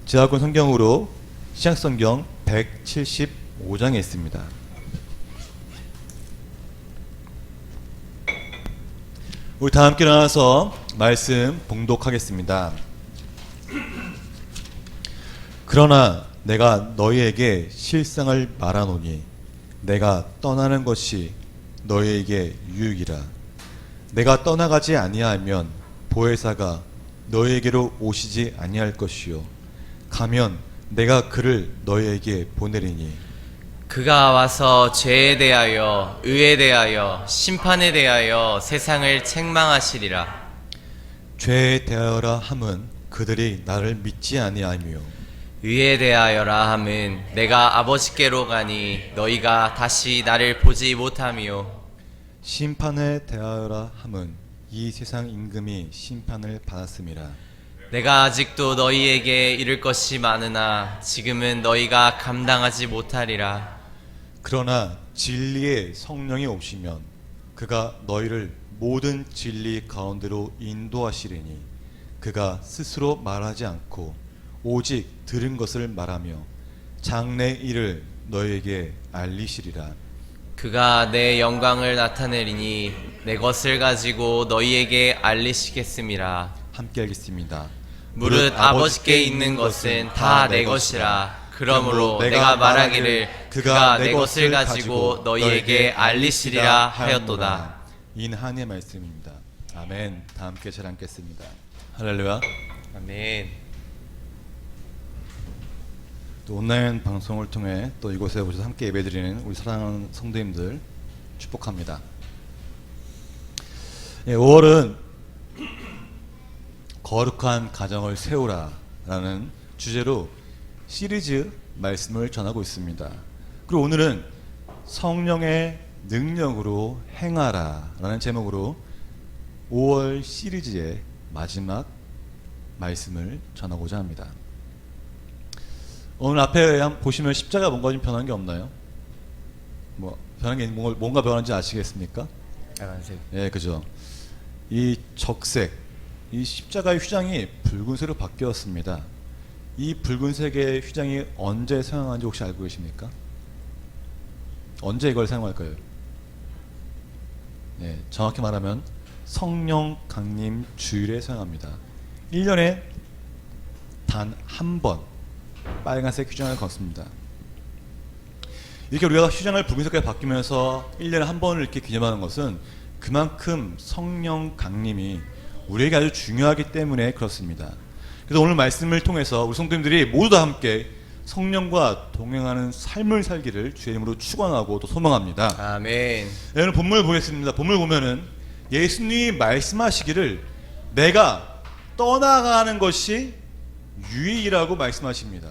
제아권 성경으로 시약성경 175장에 있습니다. 우리 다 함께 일어나서 말씀 봉독하겠습니다. 그러나 내가 너희에게 실상을 말하노니 내가 떠나는 것이 너희에게 유익이라. 내가 떠나가지 아니하면 보혜사가 너희에게로 오시지 아니할 것이요 가면 내가 그를 너희에게 보내리니 그가 와서 죄에 대하여 의에 대하여 심판에 대하여 세상을 책망하시리라. 죄에 대하여라 함은 그들이 나를 믿지 아니하며 의에 대하여라 함은 내가 아버지께로 가니 너희가 다시 나를 보지 못하며 심판에 대하여라 함은 이 세상 임금이 심판을 받았음이라. 내가 아직도 너희에게 이를 것이 많으나 지금은 너희가 감당하지 못하리라. 그러나 진리의 성령이 오시면 그가 너희를 모든 진리 가운데로 인도하시리니 그가 스스로 말하지 않고 오직 들은 것을 말하며 장래 일을 너희에게 알리시리라. 그가 내 영광을 나타내리니 내 것을 가지고 너희에게 알리시겠음이라. 함께 하겠습니다. 무릇 아버지께 있는 것은 다 내 것이라. 그러므로 내가 말하기를 그가 내 것을 가지고 너희에게 알리시리라 하였도다. 인한의 말씀입니다. 아멘. 다 함께 잘 앉겠습니다. 할렐루야. 아멘. 또 온라인 방송을 통해 또 이곳에 오셔서 함께 예배드리는 우리 사랑하는 성도님들 축복합니다. 5월은 거룩한 가정을 세우라 라는 주제로 시리즈 말씀을 전하고 있습니다. 그리고 오늘은 성령의 능력으로 행하라 라는 제목으로 5월 시리즈의 마지막 말씀을 전하고자 합니다. 오늘 앞에 보시면 십자가 뭔가 좀 변한 게 없나요? 뭐 변한 게 뭔가 변한지 아시겠습니까? 빨간색. 예, 그죠. 이 적색, 이 십자가의 휘장이 붉은색으로 바뀌었습니다. 이 붉은색의 휘장이 언제 사용한지 혹시 알고 계십니까? 언제 이걸 사용할까요? 예, 정확히 말하면 성령 강림 주일에 사용합니다. 1년에 단 한 번 빨간색 휘장을 걷습니다. 이렇게 우리가 휘장을 붉은색까지 바뀌면서 1년에 한 번을 이렇게 기념하는 것은 그만큼 성령 강림이 우리에게 아주 중요하기 때문에 그렇습니다. 그래서 오늘 말씀을 통해서 우리 성도님들이 모두 다 함께 성령과 동행하는 삶을 살기를 주의 이름으로 축원하고 또 소망합니다. 아멘. 오늘 본문을 보겠습니다. 본문을 보면은 예수님이 말씀하시기를 내가 떠나가는 것이 유익이라고 말씀하십니다.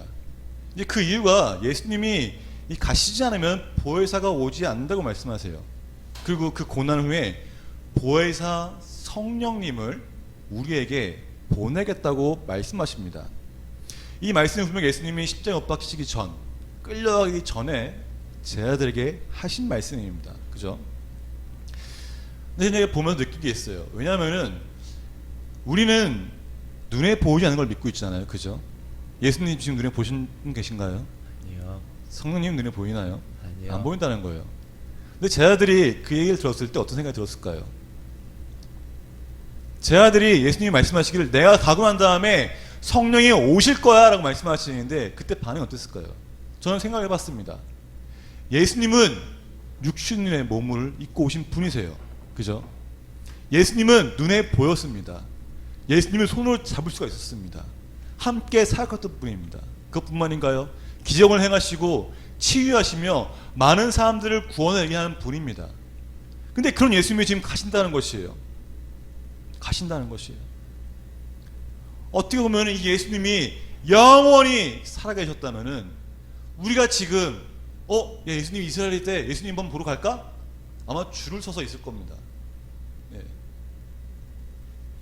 이제 그 이유가 예수님이 가시지 않으면 보혜사가 오지 않는다고 말씀하세요. 그리고 그 고난 후에 보혜사 성령님을 우리에게 보내겠다고 말씀하십니다. 이 말씀을 분명 예수님이 십자가에 못 박히시기 전, 끌려가기 전에 제자들에게 하신 말씀입니다. 그죠? 근데 제가 보면서 느낀 게 있어요. 왜냐하면은 우리는 눈에 보이지 않는 걸 믿고 있잖아요. 그죠? 예수님 지금 눈에 보신 분 계신가요? 아니요. 성령님 눈에 보이나요? 아니요. 안 보인다는 거예요. 근데 제자들이 그 얘기를 들었을 때 어떤 생각이 들었을까요? 제자들이 예수님이 말씀하시기를 내가 가고 난 다음에 성령이 오실 거야 라고 말씀하시는데 그때 반응이 어땠을까요? 저는 생각해 봤습니다. 예수님은 육신의 몸을 입고 오신 분이세요. 그죠? 예수님은 눈에 보였습니다. 예수님은 손을 잡을 수가 있었습니다. 함께 사역했던 분입니다. 그것뿐만인가요? 기적을 행하시고 치유하시며 많은 사람들을 구원하게 하는 분입니다. 근데 그런 예수님이 지금 가신다는 것이에요. 가신다는 것이에요. 어떻게 보면 이 예수님이 영원히 살아계셨다면은 우리가 지금 예수님이 이스라엘일 때 예수님 한번 보러 갈까? 아마 줄을 서서 있을 겁니다. 예.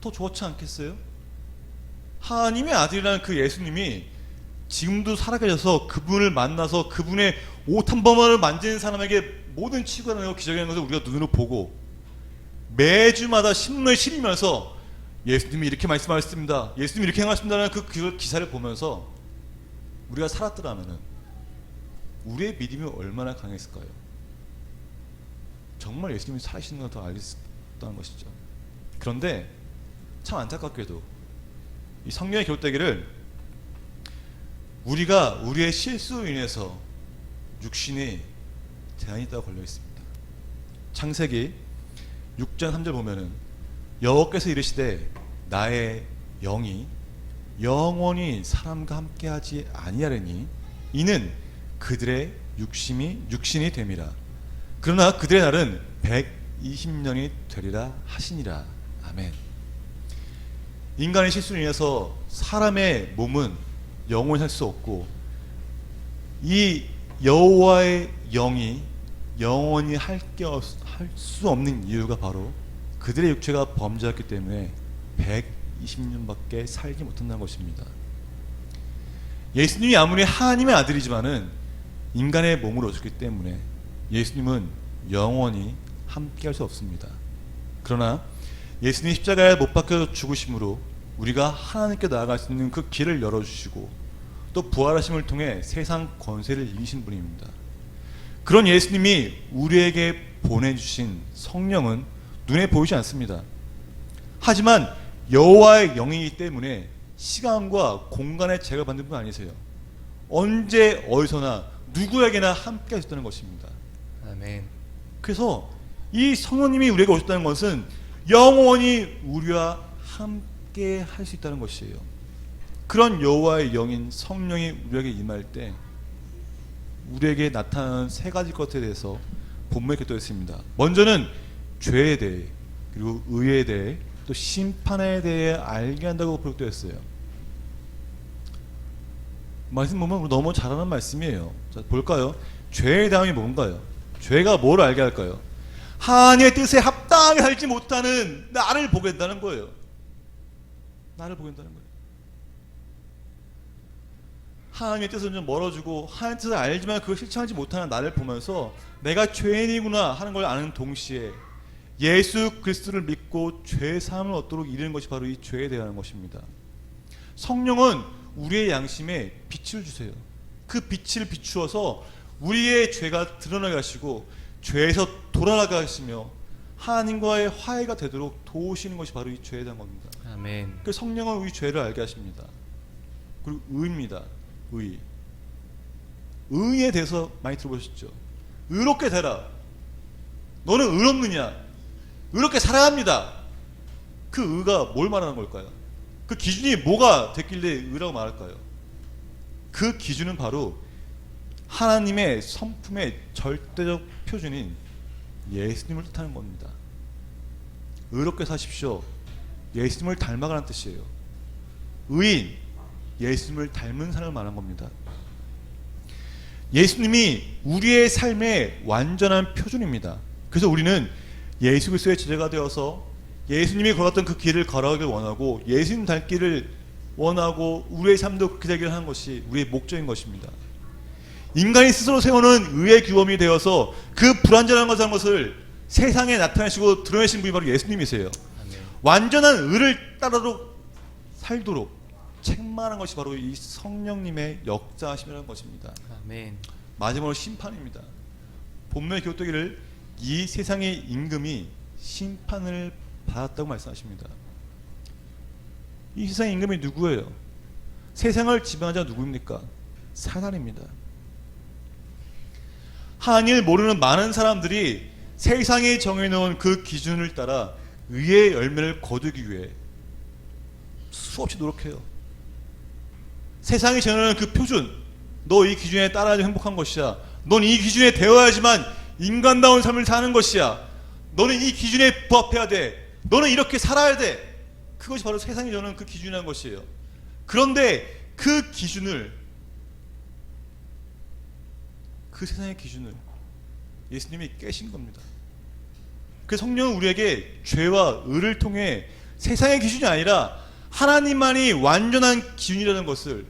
더 좋지 않겠어요? 하나님의 아들이라는 그 예수님이 지금도 살아계셔서 그분을 만나서 그분의 옷 한 번만을 만지는 사람에게 모든 치유가 나고 기적이 나는 것을 우리가 눈으로 보고 매주마다 신문을 실으면서 예수님이 이렇게 말씀하셨습니다. 예수님이 이렇게 행하십니다라는 그 기사를 보면서 우리가 살았더라면은 우리의 믿음이 얼마나 강했을까요? 정말 예수님이 살아계시는 걸 더 알겠다는 것이죠. 그런데 참 안타깝게도 이 성경에 기록되기를 우리가 우리의 실수로 인해서 육신이 제한이 있다고 걸려 있습니다. 창세기 6장 3절 보면은 여호와께서 이르시되 나의 영이 영원히 사람과 함께하지 아니하리니 이는 그들의 육신이 됨이라. 그러나 그들의 날은 120년이 되리라 하시니라. 아멘. 인간의 실수로 인해서 사람의 몸은 영원히 살 수 없고 이 여호와의 영이 영원히 할 수 없는 이유가 바로 그들의 육체가 범죄했기 때문에 120년밖에 살지 못한다는 것입니다. 예수님이 아무리 하나님의 아들이지만은 인간의 몸으로 오셨기 때문에 예수님은 영원히 함께 할 수 없습니다. 그러나 예수님이 십자가에 못 박혀 죽으심으로 우리가 하나님께 나아갈 수 있는 그 길을 열어주시고 또 부활하심을 통해 세상 권세를 이기신 분입니다. 그런 예수님이 우리에게 보내주신 성령은 눈에 보이지 않습니다. 하지만 여호와의 영이기 때문에 시간과 공간의 제약을 받는 분 아니세요. 언제 어디서나 누구에게나 함께 하셨다는 것입니다. 아멘. 그래서 이 성령님이 우리에게 오셨다는 것은 영원히 우리와 함께 할 수 있다는 것이에요. 그런 여호와의 영인 성령이 우리에게 임할 때 우리에게 나타나는 세 가지 것에 대해서 본문에 기록되어 있습니다. 먼저는 죄에 대해, 그리고 의에 대해, 또 심판에 대해 알게 한다고 기록되어 있어요. 말씀 보면 너무 잘 아는 말씀이에요. 자, 볼까요? 죄의 다음이 뭔가요? 죄가 뭘 알게 할까요? 하나님의 뜻에 합당하게 살지 못하는 나를 보게 된다는 거예요. 나를 보게 된다는 거예요. 하나님의 뜻은 좀 멀어지고 하나님의 뜻을 알지만 그걸 실천하지 못하는 나를 보면서 내가 죄인이구나 하는 걸 아는 동시에 예수 그리스도를 믿고 죄 사함을 얻도록 이르는 것이 바로 이 죄에 대한 것입니다. 성령은 우리의 양심에 빛을 주세요. 그 빛을 비추어서 우리의 죄가 드러나게 하시고 죄에서 돌아나게 하시며 하나님과의 화해가 되도록 도우시는 것이 바로 이 죄에 대한 겁니다. 아멘. 그 성령은 우리 죄를 알게 하십니다. 그리고 의입니다. 의에 대해서 많이 들어보셨죠? 의롭게 되라. 너는 의롭느냐? 의롭게 살아야 합니다. 그 의가 뭘 말하는 걸까요? 그 기준이 뭐가 됐길래 의라고 말할까요? 그 기준은 바로 하나님의 성품의 절대적 표준인 예수님을 뜻하는 겁니다. 의롭게 사십시오. 예수님을 닮아가는 뜻이에요. 의인, 예수님을 닮은 사람을 말한 겁니다. 예수님이 우리의 삶의 완전한 표준입니다. 그래서 우리는 예수 그리스도의 제자가 되어서 예수님이 걸었던 그 길을 걸어가길 원하고 예수님 닮기를 원하고 우리의 삶도 그렇게 되기를 하는 것이 우리의 목적인 것입니다. 인간이 스스로 세우는 의의 규범이 되어서 그 불완전한 것을 세상에 나타내시고 드러내신 분이 바로 예수님이세요. 아멘. 완전한 의를 따르도록 살도록 책망하는 것이 바로 이 성령님의 역사하심이라는 것입니다. 아멘. 마지막으로 심판입니다. 본문에 기록되기를 이 세상의 임금이 심판을 받았다고 말씀하십니다. 이 세상의 임금이 누구예요? 세상을 지배하는 자가 누구입니까? 사단입니다. 하나님을 모르는 많은 사람들이 세상이 정해놓은 그 기준을 따라 의의 열매를 거두기 위해 수없이 노력해요. 세상이 정해놓은 그 표준, 너 이 기준에 따라야 행복한 것이야. 넌 이 기준에 되어야지만 인간다운 삶을 사는 것이야. 너는 이 기준에 부합해야 돼. 너는 이렇게 살아야 돼. 그것이 바로 세상이 정하는 그 기준이라는 것이에요. 그런데 그 기준을, 그 세상의 기준을 예수님이 깨신 겁니다. 그 성령은 우리에게 죄와 의를 통해 세상의 기준이 아니라 하나님만이 완전한 기준이라는 것을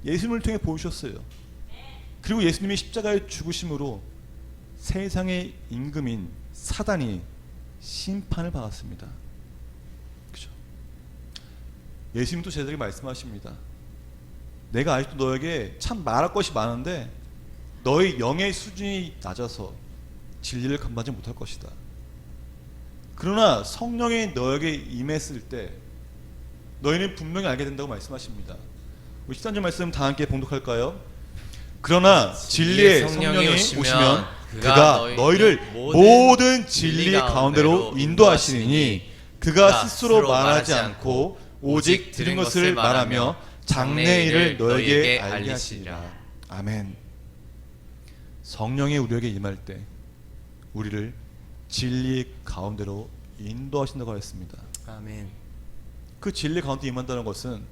예수님을 통해 보여주셨어요. 그리고 예수님이 십자가에 죽으심으로 세상의 임금인 사단이 심판을 받았습니다. 그렇죠? 예수님도 제자들에게 말씀하십니다. 내가 아직도 너에게 참 말할 것이 많은데 너의 영의 수준이 낮아서 진리를 감당하지 못할 것이다. 그러나 성령이 너에게 임했을 때 너희는 분명히 알게 된다고 말씀하십니다. 우리 13절 말씀 다 함께 봉독할까요? 그러나 진리의 성령이 오시면 그가 너희를 모든 진리 가운데로 인도하시니 그가 스스로 말하지 않고 오직 들은 것을 말하며 장래 일을 너에게 알게 하시리라. 아멘. 성령이 우리에게 임할 때 우리를 진리 가운데로 인도하신다고 하였습니다. 아멘. 그 진리 가운데 임한다는 것은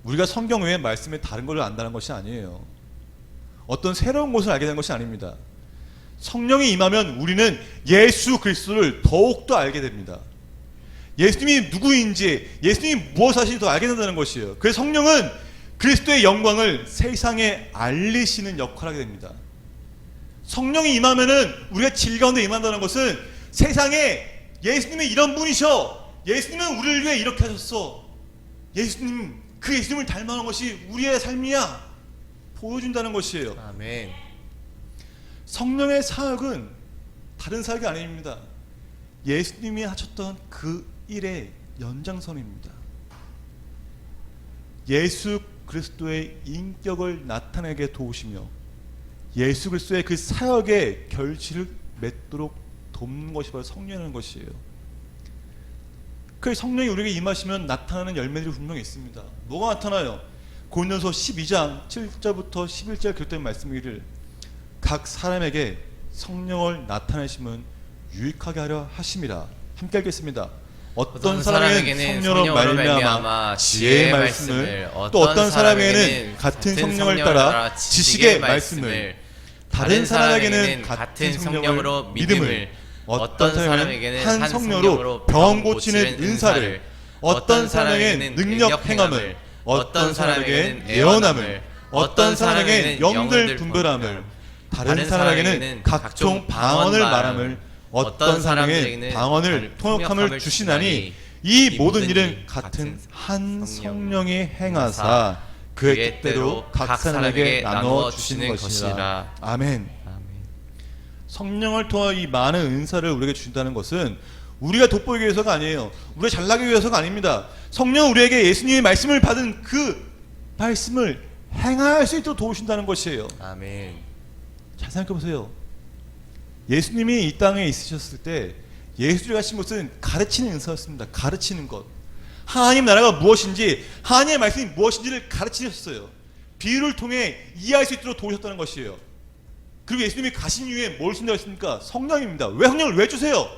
우리가 성경 외의 말씀에 다른 것을 안다는 것이 아니에요. 어떤 새로운 것을 알게 되는 것이 아닙니다. 성령이 임하면 우리는 예수 그리스도를 더욱더 알게 됩니다. 예수님이 누구인지, 예수님이 무엇을 하시는지 더 알게 된다는 것이에요. 그래서 성령은 그리스도의 영광을 세상에 알리시는 역할을 하게 됩니다. 성령이 임하면은 우리가 진리 가운데 임한다는 것은 세상에 예수님이 이런 분이셔, 예수님은 우리를 위해 이렇게 하셨어, 예수님, 그 예수님을 닮아가는 것이 우리의 삶이야 보여준다는 것이에요. 아멘. 성령의 사역은 다른 사역이 아닙니다. 예수님이 하셨던 그 일의 연장선입니다. 예수 그리스도의 인격을 나타내게 도우시며 예수 그리스도의 그 사역의 결실을 맺도록 돕는 것이 바로 성령이라는 것이에요. 그 성령이 우리에게 임하시면 나타나는 열매들이 분명히 있습니다. 뭐가 나타나요? 고린도서 12장 7절부터 11절 기록된 말씀이기를 각 사람에게 성령을 나타내심은 유익하게 하려 하심이라. 함께 읽겠습니다. 어떤 사람에게는 성령으로 말미암아 지혜의 말씀을, 또 어떤 사람에게는 같은 성령을 따라 지식의 말씀을, 다른 사람에게는 같은 성령으로 믿음을, 어떤 사람에게는 한 성령으로 병 고치는 은사를, 어떤 사람에게는 능력 행함을, 어떤 사람에게는 예언함을, 어떤 사람에게는 영들 분별함을, 다른 사람에게는 각종 방언을 말함을, 어떤 사람에게는 방언을 통역함을 주시나니 이 모든 일은 같은 한 성령이 행하사 그의 뜻대로 각 사람에게 나누어 주시는 것이라. 아멘. 성령을 통한 이 많은 은사를 우리에게 주신다는 것은 우리가 돋보이기 위해서가 아니에요. 우리가 잘나기 위해서가 아닙니다. 성령은 우리에게 예수님의 말씀을 받은 그 말씀을 행할 수 있도록 도우신다는 것이에요. 아멘. 잘 생각해보세요. 예수님이 이 땅에 있으셨을 때 예수님이 하신 것은 가르치는 은사였습니다. 가르치는 것. 하나님 나라가 무엇인지, 하나님의 말씀이 무엇인지를 가르치셨어요. 비유를 통해 이해할 수 있도록 도우셨다는 것이에요. 그리고 예수님이 가신 이후에 뭘 준다고 했습니까? 성령입니다. 왜 성령을 왜 주세요?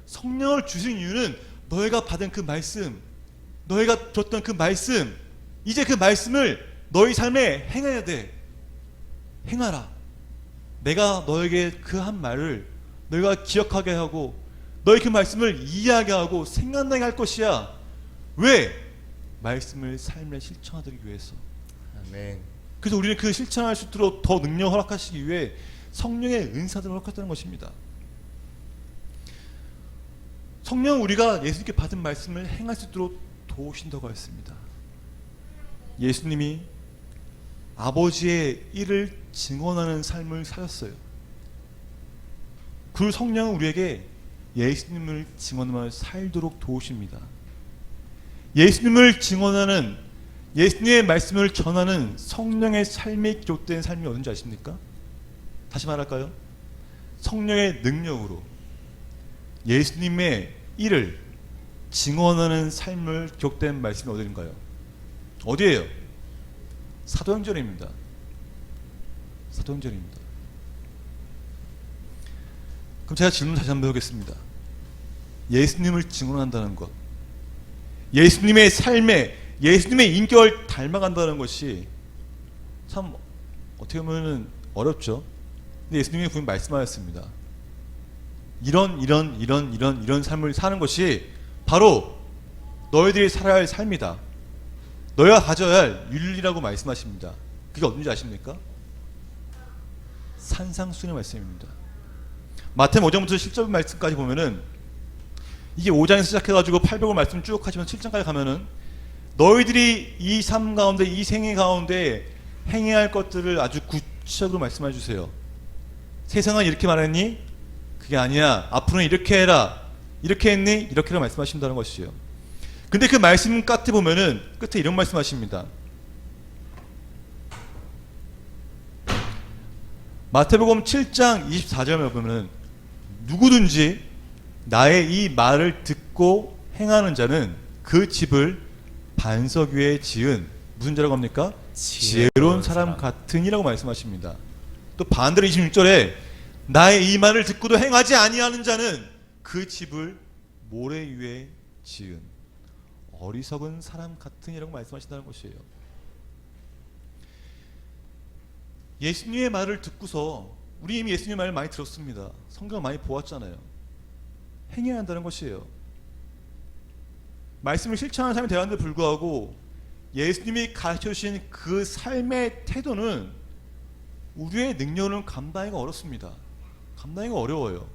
성령을 주신 이유는 너희가 받은 그 말씀, 너희가 줬던 그 말씀, 이제 그 말씀을 너희 삶에 행해야 돼. 행하라. 내가 너에게 그 한 말을 너희가 기억하게 하고 너희 그 말씀을 이해하게 하고 생각나게 할 것이야. 왜? 말씀을 삶에 실천하기 위해서. 아멘. 그래서 우리는 그 실천할 수 있도록 더 능력 허락하시기 위해 성령의 은사들을 허락했다는 것입니다. 성령은 우리가 예수님께 받은 말씀을 행할 수 있도록 도우신다고 했습니다. 예수님이 아버지의 일을 증언하는 삶을 사셨어요. 그 성령은 우리에게 예수님을 증언하며 살도록 도우십니다. 예수님을 증언하는, 예수님의 말씀을 전하는 성령의 삶이 기록된 삶이 어딘지 아십니까? 다시 말할까요? 성령의 능력으로 예수님의 일을 증언하는 삶을 기록된 말씀이 어딘가요? 어디예요? 사도행전입니다. 사도행전입니다. 그럼 제가 질문 다시 한번 해보겠습니다. 예수님을 증언한다는 것, 예수님의 삶에 예수님의 인격을 닮아간다는 것이 참 어떻게 보면 어렵죠. 근데 예수님이 분명히 말씀하셨습니다. 이런 삶을 사는 것이 바로 너희들이 살아야 할 삶이다. 너희가 가져야 할 윤리라고 말씀하십니다. 그게 어딘지 아십니까? 산상수훈의 말씀입니다. 마태복음 5장부터 10절 말씀까지 보면은 이게 5장에서 시작해가지고 800을 말씀 쭉 하시면 7장까지 가면은 너희들이 이 삶 가운데, 이 생애 가운데 행해야 할 것들을 아주 구체적으로 말씀해 주세요. 세상은 이렇게 말했니? 그게 아니야. 앞으로는 이렇게 해라. 이렇게 했니? 이렇게라 말씀하신다는 것이에요. 근데 그 말씀 끝에 보면은 끝에 이런 말씀하십니다. 마태복음 7장 24절에 보면은 누구든지 나의 이 말을 듣고 행하는 자는 그 집을 반석 위에 지은 무슨 자라고 합니까? 지혜로운 사람 같으니라고 말씀하십니다. 또 반대로 26절에 나의 이 말을 듣고도 행하지 아니하는 자는 그 집을 모래 위에 지은 어리석은 사람 같으니라고 말씀하신다는 것이에요. 예수님의 말을 듣고서 우리 이미 예수님의 말을 많이 들었습니다. 성경을 많이 보았잖아요. 행해야 한다는 것이에요. 말씀을 실천하는 삶이 되었는데 불구하고 예수님이 가르쳐주신 그 삶의 태도는 우리의 능력은 감당하기가 어렵습니다. 감당하기가 어려워요.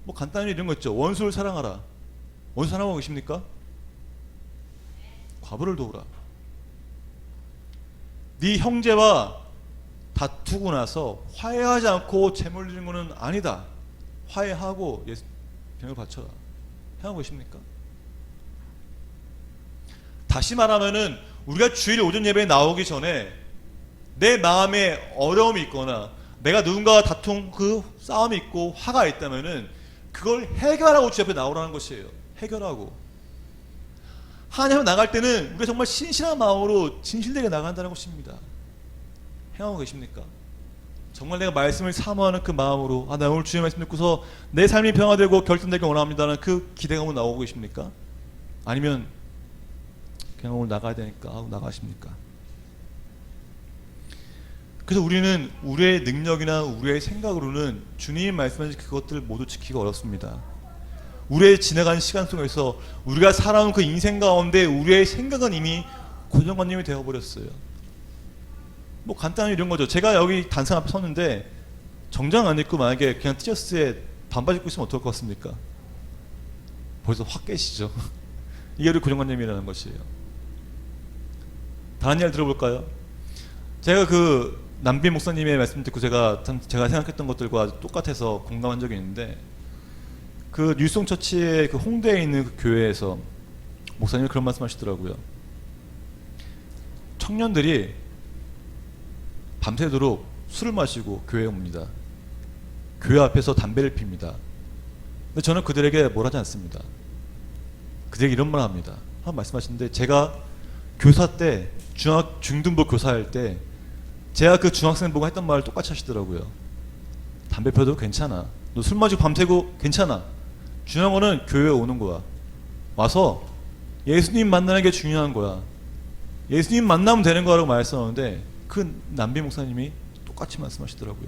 뭐 간단히 이런 거 있죠. 원수를 사랑하라. 원수 사랑하고 계십니까? 과부를 도우라. 네 형제와 다투고 나서 화해하지 않고 재물 드리는 것은 아니다. 화해하고 병을 바쳐라. 행하고 계십니까? 다시 말하면은 우리가 주일 오전 예배에 나오기 전에 내 마음에 어려움이 있거나 내가 누군가와 다툰 그 싸움이 있고 화가 있다면은 그걸 해결하고 주 앞에 나오라는 것이에요. 해결하고. 하나님 앞에 나갈 때는 우리가 정말 신실한 마음으로 진실되게 나간다는 것입니다. 행하고 계십니까? 정말 내가 말씀을 사모하는 그 마음으로 나 오늘 주의 말씀 듣고서 내 삶이 변화되고 결정되길 원합니다는 그 기대감으로 나오고 계십니까? 아니면 그냥 오늘 나가야 되니까 하고 나가십니까? 그래서 우리는 우리의 능력이나 우리의 생각으로는 주님이 말씀하신 그것들을 모두 지키기 어렵습니다. 우리의 지나간 시간 속에서 우리가 살아온 그 인생 가운데 우리의 생각은 이미 고정관념이 되어버렸어요. 뭐 간단히 이런 거죠. 제가 여기 단상 앞에 섰는데 정장 안 입고 만약에 그냥 티셔츠에 반바지 입고 있으면 어떨 것 같습니까? 벌써 확 깨시죠. 이게 우리 고정관념이라는 것이에요. 다른 예를 들어볼까요? 제가 그 남비 목사님의 말씀 듣고 제가 생각했던 것들과 똑같아서 공감한 적이 있는데 그 뉴송처치의 그 홍대에 있는 그 교회에서 목사님이 그런 말씀하시더라고요. 청년들이 밤새도록 술을 마시고 교회에 옵니다. 교회 앞에서 담배를 핍니다. 근데 저는 그들에게 뭘 하지 않습니다. 그들에게 이런 말 합니다. 한 말씀하시는데 제가 교사 때 중등부 교사할 때 제가 그 중학생 보고 했던 말을 똑같이 하시더라고요. 담배 펴도 괜찮아. 너 술 마시고 밤새고 괜찮아. 중요한 거는 교회에 오는 거야. 와서 예수님 만나는 게 중요한 거야. 예수님 만나면 되는 거라고 말했었는데 그 남비 목사님이 똑같이 말씀하시더라고요.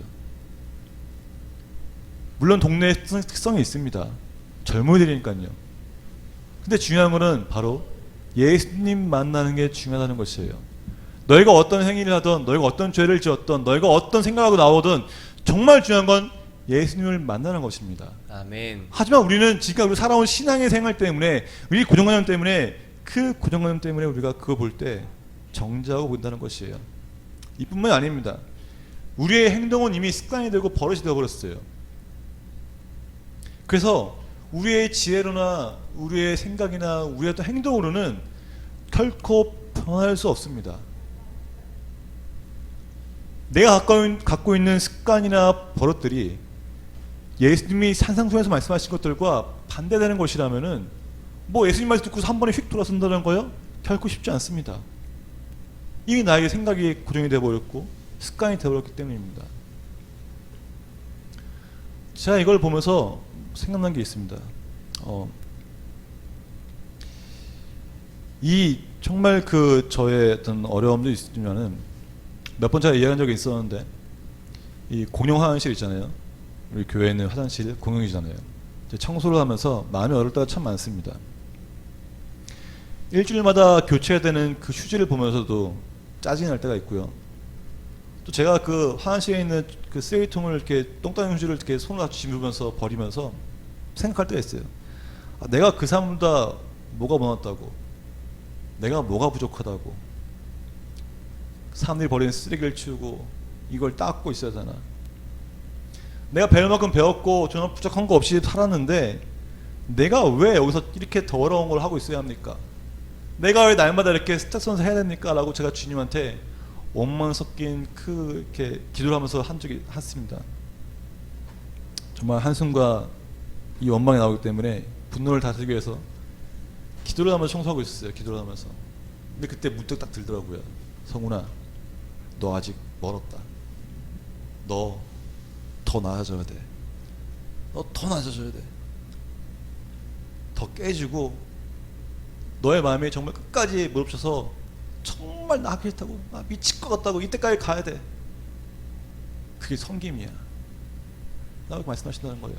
물론 동네에 특성이 있습니다. 젊은이들이니까요. 근데 중요한 거는 바로 예수님 만나는 게 중요하다는 것이에요. 너희가 어떤 행위를 하든 너희가 어떤 죄를 지었든 너희가 어떤 생각하고 나오든 정말 중요한 건 예수님을 만나는 것입니다. 아멘. 하지만 우리는 지금까지 살아온 신앙의 생활 때문에 우리 고정관념 때문에 그 고정관념 때문에 우리가 그거 볼 때 정죄하고 본다는 것이에요. 이뿐만이 아닙니다. 우리의 행동은 이미 습관이 되고 버릇이 되어버렸어요. 그래서 우리의 지혜로나 우리의 생각이나 우리의 어떤 행동으로는 결코 변할 수 없습니다. 내가 갖고 있는 습관이나 버릇들이 예수님이 산상수에서 말씀하신 것들과 반대되는 것이라면은 뭐 예수님 말씀 듣고서 한 번에 휙 돌아선다는 거요? 결코 쉽지 않습니다. 이미 나에게 생각이 고정이 되어버렸고 습관이 되어버렸기 때문입니다. 제가 이걸 보면서 생각난 게 있습니다. 이 정말 그 저의 어떤 어려움도 있지만은 몇 번 제가 이야기한 적이 있었는데 이 공용 화장실 있잖아요. 우리 교회는 화장실 공용이잖아요. 청소를 하면서 마음이 어려울 때가 참 많습니다. 일주일마다 교체해야 되는 그 휴지를 보면서도 짜증이 날 때가 있고요. 또 제가 그 화장실에 있는 그 쓰레기통을 이렇게 똥 따는 휴지를 이렇게 손으로 쥐으면서 버리면서 생각할 때가 있어요. 내가 그 사람보다 뭐가 못났다고, 내가 뭐가 부족하다고. 사람들이 버리는 쓰레기를 치우고 이걸 닦고 있어야 하잖아. 내가 배울 만큼 배웠고 저는 부족한 거 없이 살았는데 내가 왜 여기서 이렇게 더러운 걸 하고 있어야 합니까? 내가 왜 날마다 이렇게 스트레스를 해야 됩니까? 라고 제가 주님한테 원망 섞인 이렇게 기도를 하면서 한 적이 했습니다. 정말 한숨과 이 원망이 나오기 때문에 분노를 다스리기 위해서 기도를 하면서 청소하고 있었어요. 기도를 하면서. 근데 그때 문득 딱 들더라고요. 성훈아, 너 아직 멀었다. 너 더 나아져야 돼. 너 더 나아져야 돼. 더 깨지고 너의 마음이 정말 끝까지 무릎쳐서 정말 나겠다고, 미칠 것 같다고, 이때까지 가야 돼. 그게 섬김이야 라고 말씀하신다는 거예요.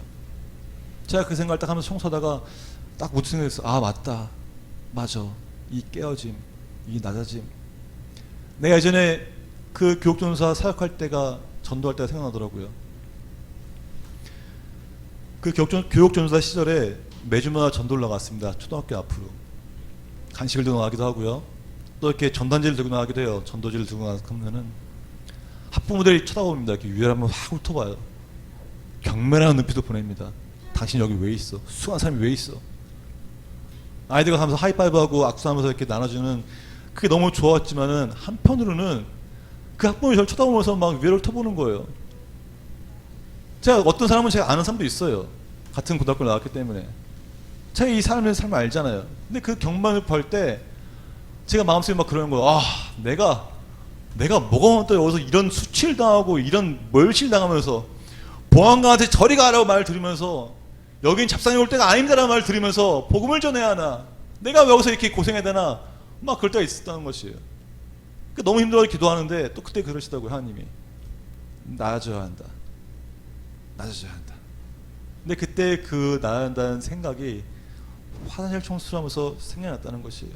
제가 그 생각을 딱 하면서 청소하다가 딱 무슨 생각했어. 아 맞다, 맞아. 이 깨어짐, 이 낮아짐. 내가 예전에 그 교육전사 사역할 때가, 전도할 때가 생각나더라고요. 그 교육전사 시절에 매주마다 전도를 나갔습니다. 초등학교 앞으로 간식을 들고 나가기도 하고요. 또 이렇게 전단지를 들고 나가기도 해요. 전도지를 들고 나가면은 학부모들이 쳐다봅니다. 이렇게 위아래만 확 훑어봐요. 경멸하는 눈빛을 보냅니다. 당신 여기 왜 있어? 수많은 사람이 왜 있어? 아이들과 가면서 하이파이브하고 악수하면서 이렇게 나눠주는 그게 너무 좋았지만은 한편으로는 그 학부모이 저를 쳐다보면서 막 위를 훑어보는 거예요. 제가 어떤 사람은 제가 아는 사람도 있어요. 같은 고등학교를 나왔기 때문에 제가 이 사람의 삶을 알잖아요. 근데 그 경험을 볼 때 제가 마음속에 막 그러는 거예요. 아, 내가 뭐가 또 여기서 이런 수치를 당하고 이런 멸시를 당하면서 보안관한테 저리 가라고 말을 들으면서 여긴 잡상이 올 때가 아닙니다라는 말을 들으면서 복음을 전해야 하나, 내가 왜 여기서 이렇게 고생해야 되나, 막 그럴 때가 있었다는 것이에요. 너무 힘들어 기도하는데 또 그때 그러시다고요. 하나님이 나아져야 한다, 낮아져야 한다. 근데 그때 그 나아진다는 생각이 화장실 청소를 하면서 생각났다는 것이에요.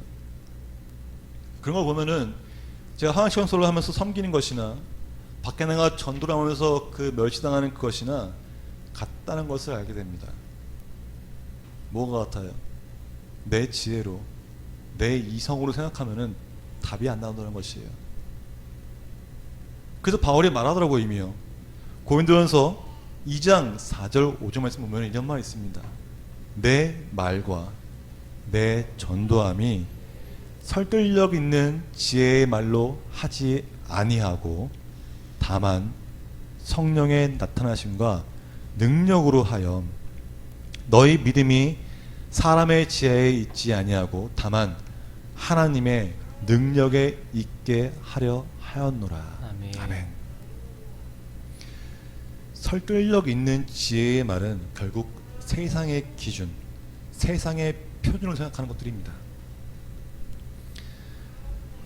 그런 걸 보면은 제가 화장실 청소를 하면서 섬기는 것이나 밖에 나가 전도를 하면서 그 멸시당하는 것이나 같다는 것을 알게 됩니다. 뭐가 같아요? 내 지혜로, 내 이성으로 생각하면은 답이 안 나온다는 것이에요. 그래서 바울이 말하더라고요. 이미요. 고린도전서 2장 4절 5절 말씀 보면 이런 말이 있습니다. 내 말과 내 전도함이 설득력 있는 지혜의 말로 하지 아니하고 다만 성령의 나타나심과 능력으로 하여 너희 믿음이 사람의 지혜에 있지 아니하고 다만 하나님의 능력에 있게 하려 하였노라. 아멘. 아멘. 설득력 있는 지혜의 말은 결국 세상의 기준, 세상의 표준을 생각하는 것들입니다.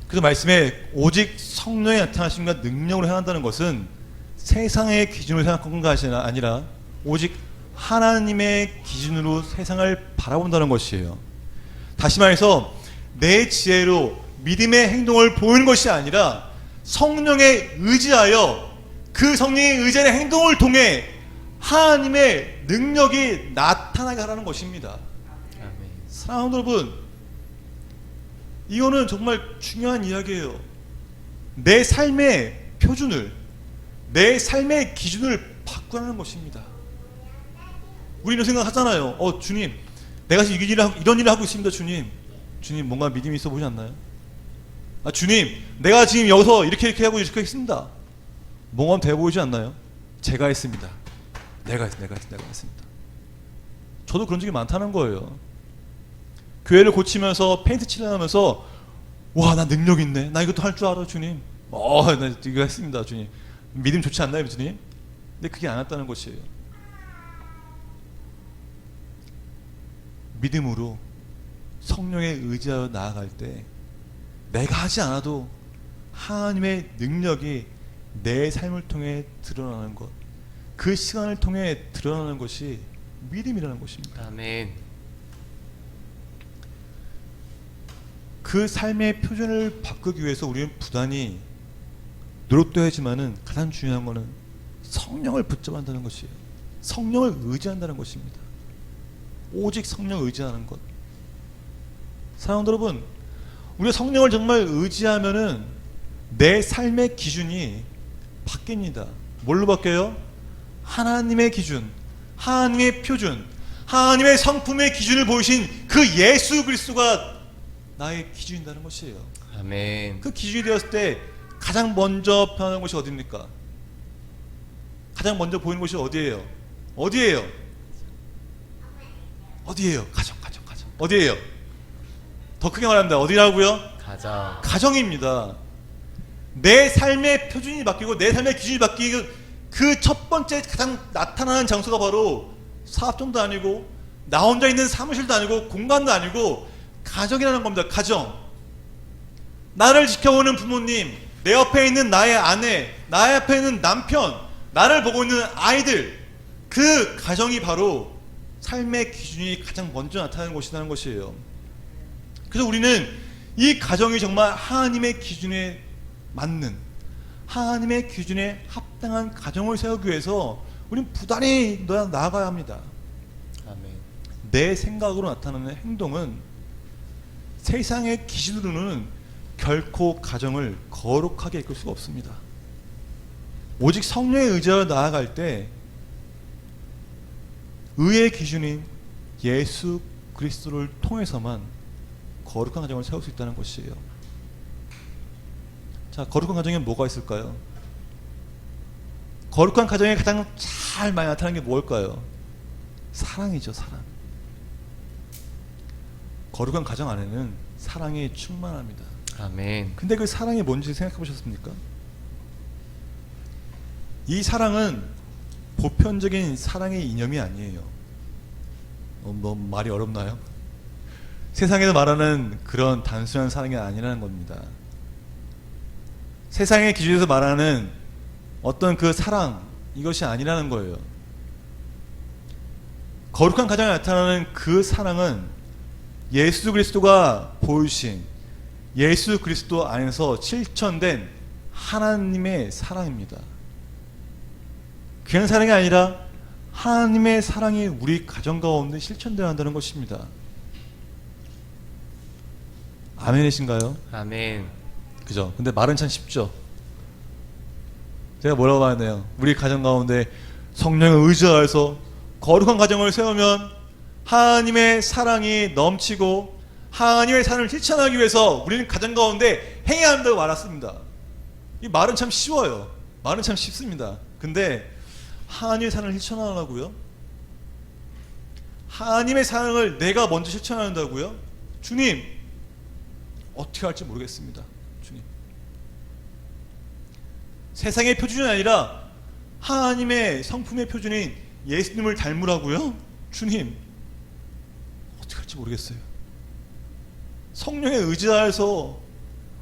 그래서 말씀에 오직 성령의 나타나심과 능력으로 행한다는 것은 세상의 기준으로 생각하는 것이 아니라 오직 하나님의 기준으로 세상을 바라본다는 것이에요. 다시 말해서 내 지혜로 믿음의 행동을 보이는 것이 아니라 성령에 의지하여 그 성령의 의지하는 행동을 통해 하나님의 능력이 나타나게 하라는 것입니다. 아멘. 사랑하는 여러분, 이거는 정말 중요한 이야기예요. 내 삶의 표준을, 내 삶의 기준을 바꾸라는 것입니다. 우리는 생각하잖아요. 주님, 내가 지금 이런 일을 하고 있습니다. 주님 뭔가 믿음이 있어 보이지 않나요? 주님, 내가 지금 여기서 이렇게 하고 이렇게 했습니다. 뭔가 돼 보이지 않나요? 제가 했습니다. 내가 했습니다. 저도 그런 적이 많다는 거예요. 교회를 고치면서 페인트 칠하면서 와, 나 능력 있네. 나 이것도 할 줄 알아, 주님. 나 이거 했습니다, 주님. 믿음 좋지 않나요, 주님? 근데 그게 안 왔다는 것이에요. 믿음으로 성령에 의지하여 나아갈 때 내가 하지 않아도 하나님의 능력이 내 삶을 통해 드러나는 것, 그 시간을 통해 드러나는 것이 믿음이라는 것입니다. 아멘. 그 삶의 표준을 바꾸기 위해서 우리는 부단히 노력도 하지만은 가장 중요한 것은 성령을 붙잡아 한다는 것이에요. 성령을 의지한다는 것입니다. 오직 성령을 의지하는 것. 사랑하는 여러분, 우리가 성령을 정말 의지하면은 내 삶의 기준이 바뀝니다. 뭘로 바뀌어요? 하나님의 기준, 하나님의 표준, 하나님의 성품의 기준을 보이신 그 예수 그리스도가 나의 기준이라는 것이에요. 아멘. 그 기준이 되었을 때 가장 먼저 변하는 것이 어디입니까? 가장 먼저 보이는 것이 어디예요? 어디예요? 어디예요? 가정. 어디예요? 더 크게 말합니다. 어디라고요? 가정. 가정입니다. 내 삶의 표준이 바뀌고 내 삶의 기준이 바뀌고 그 첫 번째 가장 나타나는 장소가 바로 사업장도 아니고 나 혼자 있는 사무실도 아니고 공간도 아니고 가정이라는 겁니다. 가정. 나를 지켜보는 부모님, 내 옆에 있는 나의 아내, 나의 옆에 있는 남편, 나를 보고 있는 아이들, 그 가정이 바로 삶의 기준이 가장 먼저 나타나는 곳이라는 것이에요. 그래서 우리는 이 가정이 정말 하나님의 기준에 맞는, 하나님의 기준에 합당한 가정을 세우기 위해서 우리는 부단히 나아가야 합니다. 아멘. 내 생각으로 나타나는 행동은 세상의 기준으로는 결코 가정을 거룩하게 이끌 수가 없습니다. 오직 성령의 의지로 나아갈 때 의의 기준인 예수 그리스도를 통해서만 거룩한 가정을 세울 수 있다는 것이에요. 자, 거룩한 가정에 뭐가 있을까요? 거룩한 가정에 가장 잘 많이 나타나는 게 뭘까요? 사랑이죠, 사랑. 거룩한 가정 안에는 사랑이 충만합니다. 아멘. 근데 그 사랑이 뭔지 생각해 보셨습니까? 이 사랑은 보편적인 사랑의 이념이 아니에요. 뭐 말이 어렵나요? 세상에서 말하는 그런 단순한 사랑이 아니라는 겁니다. 세상의 기준에서 말하는 어떤 그 사랑, 이것이 아니라는 거예요. 거룩한 가정에 나타나는 그 사랑은 예수 그리스도가 보이신 예수 그리스도 안에서 실천된 하나님의 사랑입니다. 그냥 사랑이 아니라 하나님의 사랑이 우리 가정 가운데 실천되어야 한다는 것입니다. 아멘이신가요? 아멘. 그죠? 근데 말은 참 쉽죠. 제가 뭐라고 하네요. 우리 가정 가운데 성령의 의지하여서 거룩한 가정을 세우면 하나님의 사랑이 넘치고 하나님의 사랑을 실천하기 위해서 우리는 가정 가운데 행해야 한다고 말했습니다. 이 말은 참 쉬워요. 말은 참 쉽습니다. 근데 하나님의 사랑을 실천하라고요? 하나님의 사랑을 내가 먼저 실천한다고요? 주님, 어떻게 할지 모르겠습니다. 주님. 세상의 표준이 아니라 하나님의 성품의 표준인 예수님을 닮으라고요? 주님, 어떻게 할지 모르겠어요. 성령에 의지하여서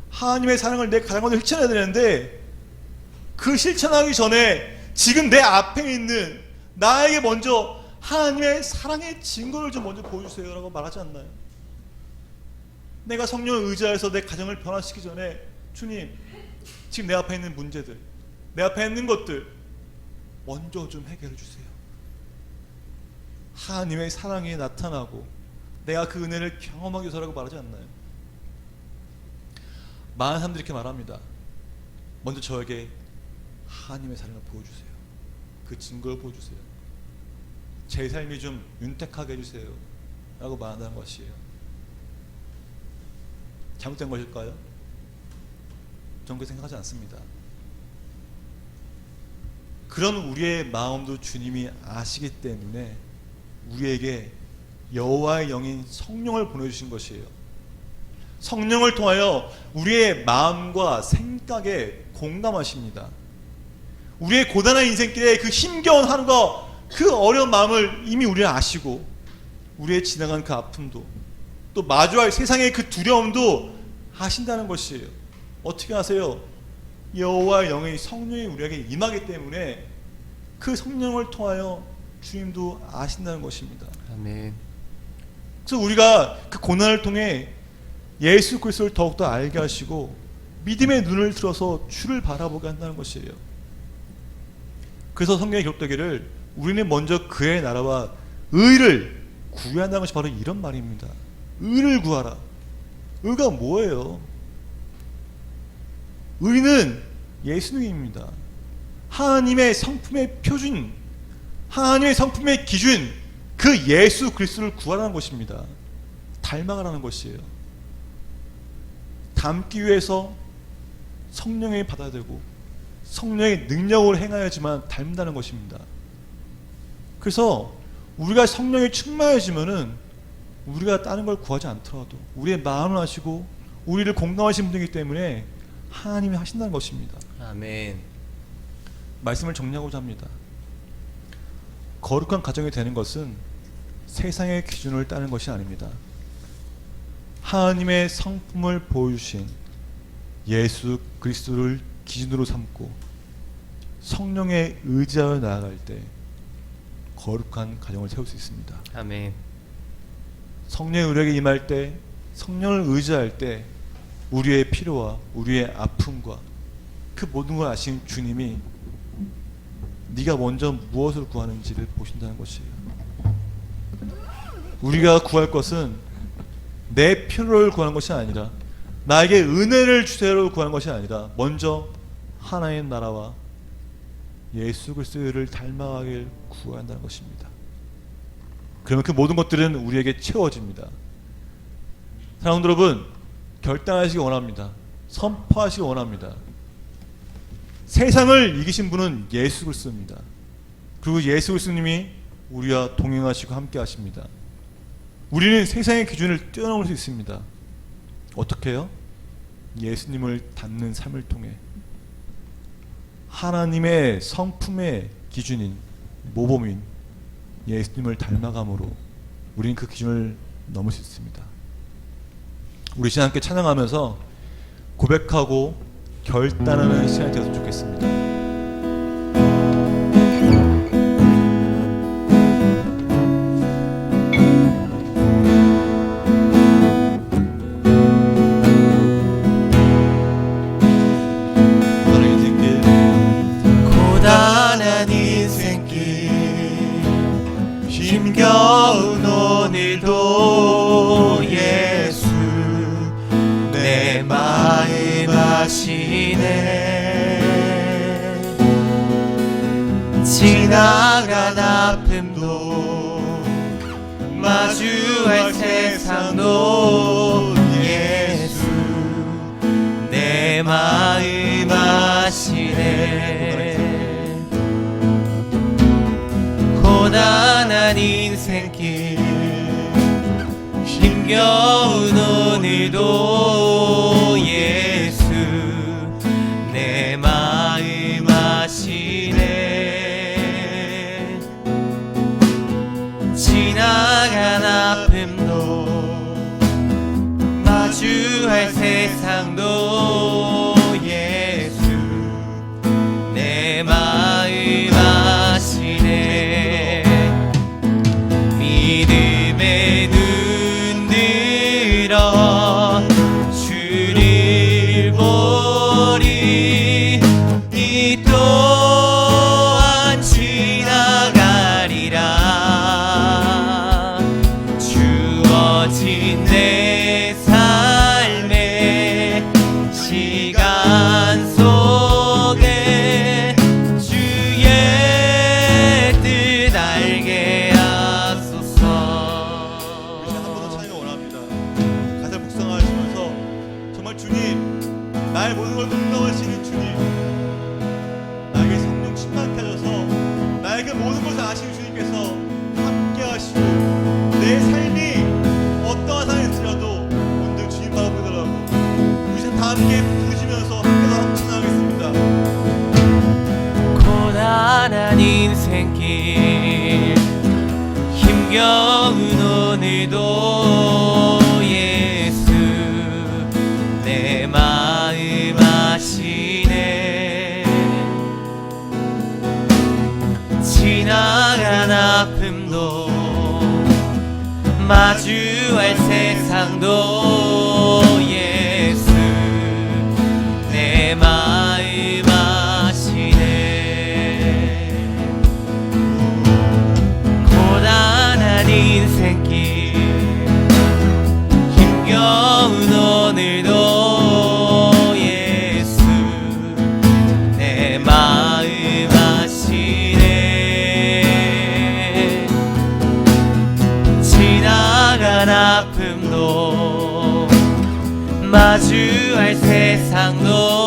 하나님의 사랑을 내 가정 가운데 실천해야 되는데 그 실천하기 전에 지금 내 앞에 있는 나에게 먼저 하나님의 사랑의 증거를 좀 먼저 보여주세요 라고 말하지 않나요? 내가 성령을 의지하여서 내 가정을 변화시키기 전에 주님, 지금 내 앞에 있는 문제들, 내 앞에 있는 것들 먼저 좀 해결해 주세요. 하나님의 사랑이 나타나고 내가 그 은혜를 경험하기 위해서라고 말하지 않나요? 많은 사람들이 이렇게 말합니다. 먼저 저에게 하나님의 사랑을 보여주세요. 그 증거를 보여주세요. 제 삶이 좀 윤택하게 해주세요 라고 말한다는 것이에요. 잘못된 것일까요? 저는 그렇게 생각하지 않습니다. 그런 우리의 마음도 주님이 아시기 때문에 우리에게 여호와의 영인 성령을 보내주신 것이에요. 성령을 통하여 우리의 마음과 생각에 공감하십니다. 우리의 고단한 인생길에 그 힘겨운 하루가 그 어려운 마음을 이미 우리는 아시고 우리의 지나간 그 아픔도 또 마주할 세상의 그 두려움도 아신다는 것이에요. 어떻게 아세요? 여호와의 영의 성령이 우리에게 임하기 때문에 그 성령을 통하여 주님도 아신다는 것입니다. 아멘. 그래서 우리가 그 고난을 통해 예수 그리스도를 더욱더 알게 하시고 믿음의 눈을 들어서 주를 바라보게 한다는 것이에요. 그래서 성경에 기록되기를 우리는 먼저 그의 나라와 의를 구해야 한다는 것이 바로 이런 말입니다. 의를 구하라. 의가 뭐예요? 의는 예수님입니다. 하나님의 성품의 표준, 하나님의 성품의 기준, 그 예수 그리스도를 구하라는 것입니다. 닮아가라는 것이에요. 닮기 위해서 성령이 받아야 되고 성령의 능력을 행하여야지만 닮는다는 것입니다. 그래서 우리가 성령이 충만해지면은 우리가 다른 걸 구하지 않더라도 우리의 마음을 아시고 우리를 공감하시는 분이기 때문에 하나님이 하신다는 것입니다. 아멘. 말씀을 정리하고자 합니다. 거룩한 가정이 되는 것은 세상의 기준을 따는 것이 아닙니다. 하나님의 성품을 보여주신 예수 그리스도를 기준으로 삼고 성령에 의지하여 나아갈 때 거룩한 가정을 세울 수 있습니다. 아멘. 성령의 의력이 임할 때, 성령을 의지할 때 우리의 필요와 우리의 아픔과 그 모든 걸 아신 주님이 네가 먼저 무엇을 구하는지를 보신다는 것이에요. 우리가 구할 것은 내 필요를 구하는 것이 아니라 나에게 은혜를 주세요를 구하는 것이 아니라 먼저 하나님의 나라와 예수 그리스도를 닮아가길 구한다는 것입니다. 그러면 그 모든 것들은 우리에게 채워집니다. 사랑하는 여러분, 결단하시기 원합니다. 선포하시기 원합니다. 세상을 이기신 분은 예수 그리스도입니다. 그리고 예수 그리스도님이 우리와 동행하시고 함께 하십니다. 우리는 세상의 기준을 뛰어넘을 수 있습니다. 어떻게 해요? 예수님을 닮는 삶을 통해 하나님의 성품의 기준인 모범인 예수님을 닮아감으로 우리는 그 기준을 넘을 수 있습니다. 우리 시간 함께 찬양하면서 고백하고 결단하는 시간이 되었으면 좋겠습니다. 고단한 인생길 힘겨운 오늘도 예수 내 마음 아시네. 지나간 아픔도 마주할 세상도 예수 내 마음 아시네. 고단한 인생길 힘겨운 오늘도 예수 내 마음 아시네. 지나간 아픔도 마주할 세상도 예수 내 마음 아시네. 믿음의 눈 들어 주를 보리. 이 또한 지나가리라. 주어진 내 삶의 시간 속에 주의 뜻 알게 하소서. 우리 한 번 더 찬양을 원합니다. 가사를 묵상하시면서 정말 주님, 나의 모든 걸 공감하시는 주님, 나에게 성령 충만케 하셔서 나에게 모든 것을 아시는 주님께서 함께 하시고 내 삶이 어떠한 상황일지라도 온전 주님 바라보더라고 우리 다 함께 부르시면서 함께 찬양하겠습니다. 고단한 인생길 힘겨운 오늘도 예수 내 마음 아시네. 지나간 아픔도 마주할 세상도 예수 내 마음 아시네. 고단한 인생길 힘겨운 오늘도 예수 마주할 세상도